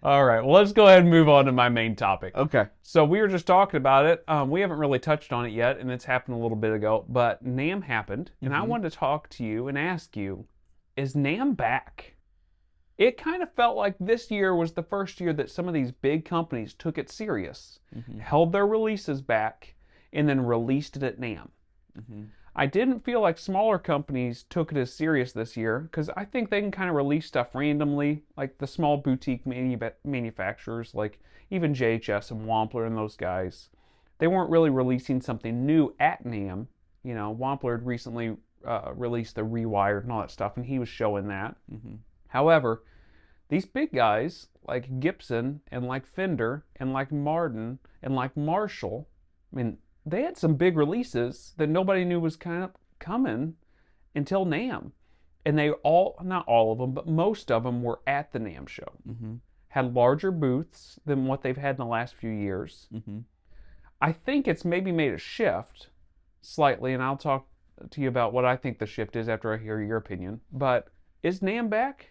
All right, well, let's go ahead and move on to my main topic. Okay. So we were just talking about it. We haven't really touched on it yet, and it's happened a little bit ago. But NAMM happened, and I Mm-hmm. wanted to talk to you and ask you, is NAMM back? It kind of felt like this year was the first year that some of these big companies took it serious, Mm-hmm. held their releases back, and then released it at NAMM. Mm-hmm. I didn't feel like smaller companies took it as serious this year because I think they can kind of release stuff randomly, like the small boutique manufacturers, like even JHS and Wampler and those guys. They weren't really releasing something new at NAMM. You know, Wampler had recently released the Rewired and all that stuff, and he was showing that. Mm-hmm. However, these big guys like Gibson and like Fender and like Martin and like Marshall, I mean, they had some big releases that nobody knew was kind of coming until NAMM. And they all, not all of them, but most of them were at the NAMM show. Mm-hmm. Had larger booths than what they've had in the last few years. Mm-hmm. I think it's maybe made a shift slightly, and I'll talk to you about what I think the shift is after I hear your opinion. But is NAMM back?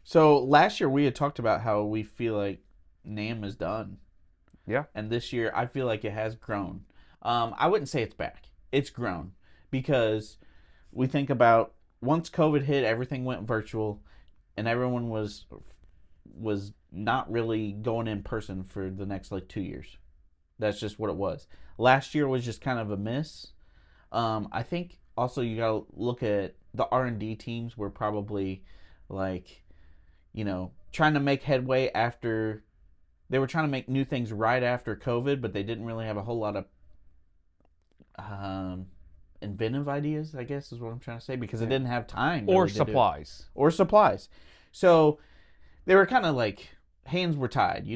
So last year we had talked about how we feel like NAMM is done, Yeah. and this year I feel like it has grown. I wouldn't say it's back. It's grown because we think about once COVID hit, everything went virtual, and everyone was not really going in person for the next like 2 years. That's just what it was. Last year was just kind of a miss. I think also you gotta look at the R&D teams were probably like, trying to make headway after they were trying to make new things right after COVID, but they didn't really have a whole lot of inventive ideas, I guess is what I'm trying to say, because they didn't have time Or really to do it. supplies. Or supplies. So they were kind of like hands were tied.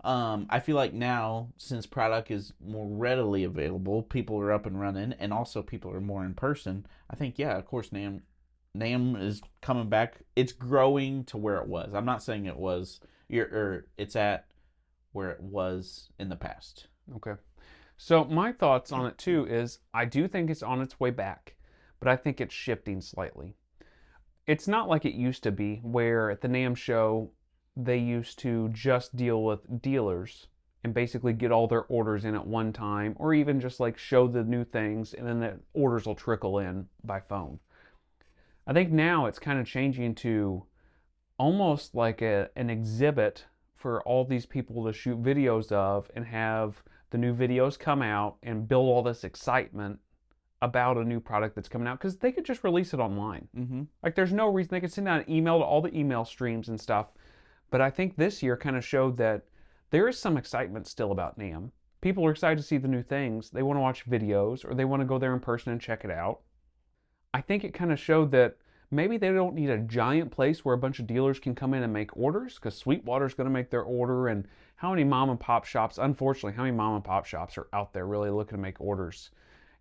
I feel like now, since product is more readily available, people are up and running, and also people are more in person. I think, yeah, of course, NAMM is coming back. It's growing to where it was. I'm not saying it was, or it's at where it was in the past. Okay. So my thoughts on it too is I do think it's on its way back, but I think it's shifting slightly. It's not like it used to be where at the NAMM show they used to just deal with dealers and basically get all their orders in at one time or even just like show the new things and then the orders will trickle in by phone. I think now it's kind of changing to almost like an exhibit for all these people to shoot videos of and have the new videos come out and build all this excitement about a new product that's coming out because they could just release it online. Mm-hmm. Like there's no reason they could send out an email to all the email streams and stuff. But I think this year kind of showed that there is some excitement still about NAMM. People are excited to see the new things. They want to watch videos or they want to go there in person and check it out. I think it kind of showed that maybe they don't need a giant place where a bunch of dealers can come in and make orders because Sweetwater's going to make their order. And how many mom and pop shops, unfortunately, how many mom and pop shops are out there really looking to make orders?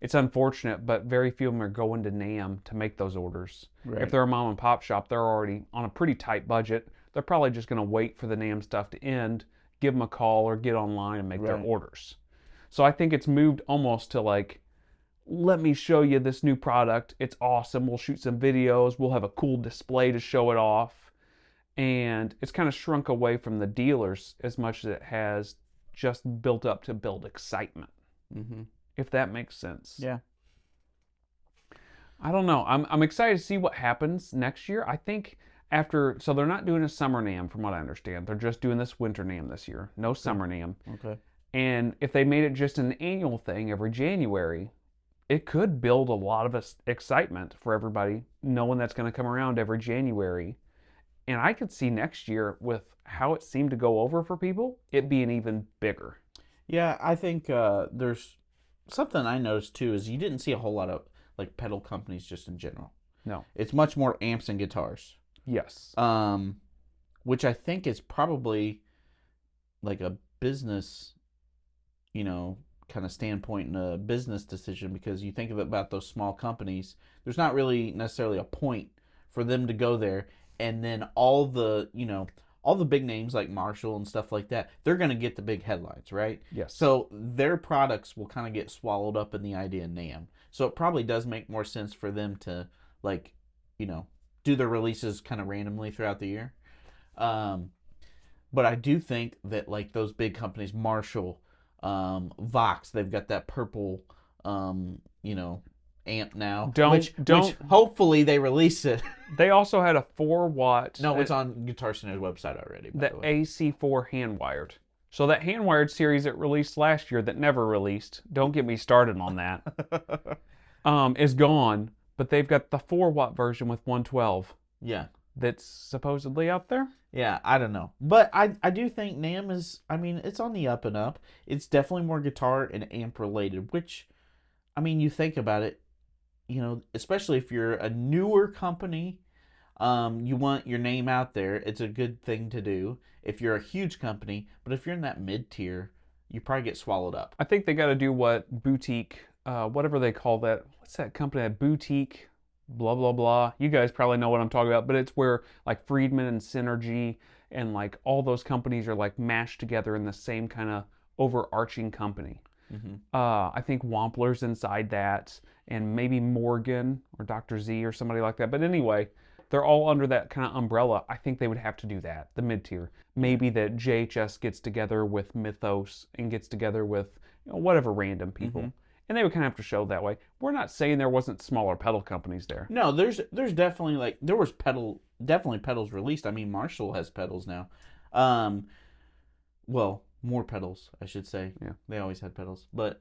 It's unfortunate, but very few of them are going to NAMM to make those orders. Right. If they're a mom and pop shop, they're already on a pretty tight budget. They're probably just going to wait for the NAMM stuff to end, give them a call, or get online and make their Right. orders. So I think it's moved almost to like, let me show you this new product. It's awesome. We'll shoot some videos. We'll have a cool display to show it off. And it's kind of shrunk away from the dealers as much as it has just built up to build excitement, Mm-hmm. if that makes sense. Yeah. I don't know. I'm excited to see what happens next year. I think so they're not doing a summer NAMM from what I understand. They're just doing this winter NAMM this year. No summer NAMM. Okay. And if they made it just an annual thing every January, it could build a lot of excitement for everybody, knowing that's going to come around every January. And I could see next year, with how it seemed to go over for people, it being even bigger. Yeah, I think there's something I noticed too is you didn't see a whole lot of like pedal companies just in general. No. It's much more amps and guitars. Yes. Which I think is probably like a business, kind of standpoint and a business decision, because you think about those small companies, there's not really necessarily a point for them to go there, and then all the big names like Marshall and stuff like that, they're going to get the big headlines, right? Yes. So their products will kind of get swallowed up in the idea of NAMM. So it probably does make more sense for them to do their releases kind of randomly throughout the year. But I do think that like those big companies, Marshall, Vox, they've got that purple, you know, amp now, Don't which don't. hopefully they release it. They also had a 4 watt, No, it's on Guitar Center's website already, by the the way. AC4 hand wired. So that hand wired series that released last year that never released. Don't get me started on that. Is gone, but they've got the 4 watt version with 112 Yeah. that's supposedly out there. Yeah, I don't know. But I do think NAMM is, I mean, it's on the up and up. It's definitely more guitar and amp related, which, I mean, you think about it, you know, especially if you're a newer company, you want your name out there. It's a good thing to do if you're a huge company. But if you're in that mid tier, you probably get swallowed up. I think they got to do what boutique, whatever they call that. What's that company? That boutique, blah blah blah. You guys probably know what I'm talking about, but it's where like Friedman and Synergy and like all those companies are like mashed together in the same kind of overarching company. Mm-hmm. I think Wampler's inside that, and maybe Morgan or Dr. Z or somebody like that. But anyway, they're all under that kind of umbrella. I think they would have to do that, the mid tier. Yeah. Maybe that JHS gets together with Mythos and gets together with whatever random Mm-hmm. people. And they would kind of have to show that way. We're not saying there wasn't smaller pedal companies there. No, there's definitely like there was definitely pedals released. I mean, Marshall has pedals now. Um, well, more pedals, I should say. Yeah. They always had pedals, but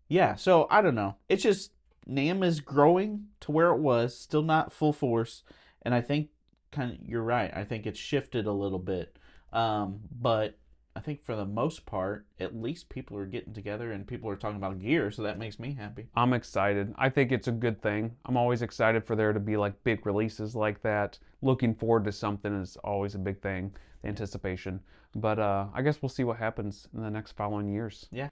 yeah. So I don't know. It's just NAMM is growing to where it was, still not full force, and I think kind of you're right. I think it's shifted a little bit, but I think for the most part, at least people are getting together and people are talking about gear, so that makes me happy. I'm excited. I think it's a good thing. I'm always excited for there to be like big releases like that. Looking forward to something is always a big thing, anticipation. But I guess we'll see what happens in the next following years. Yeah.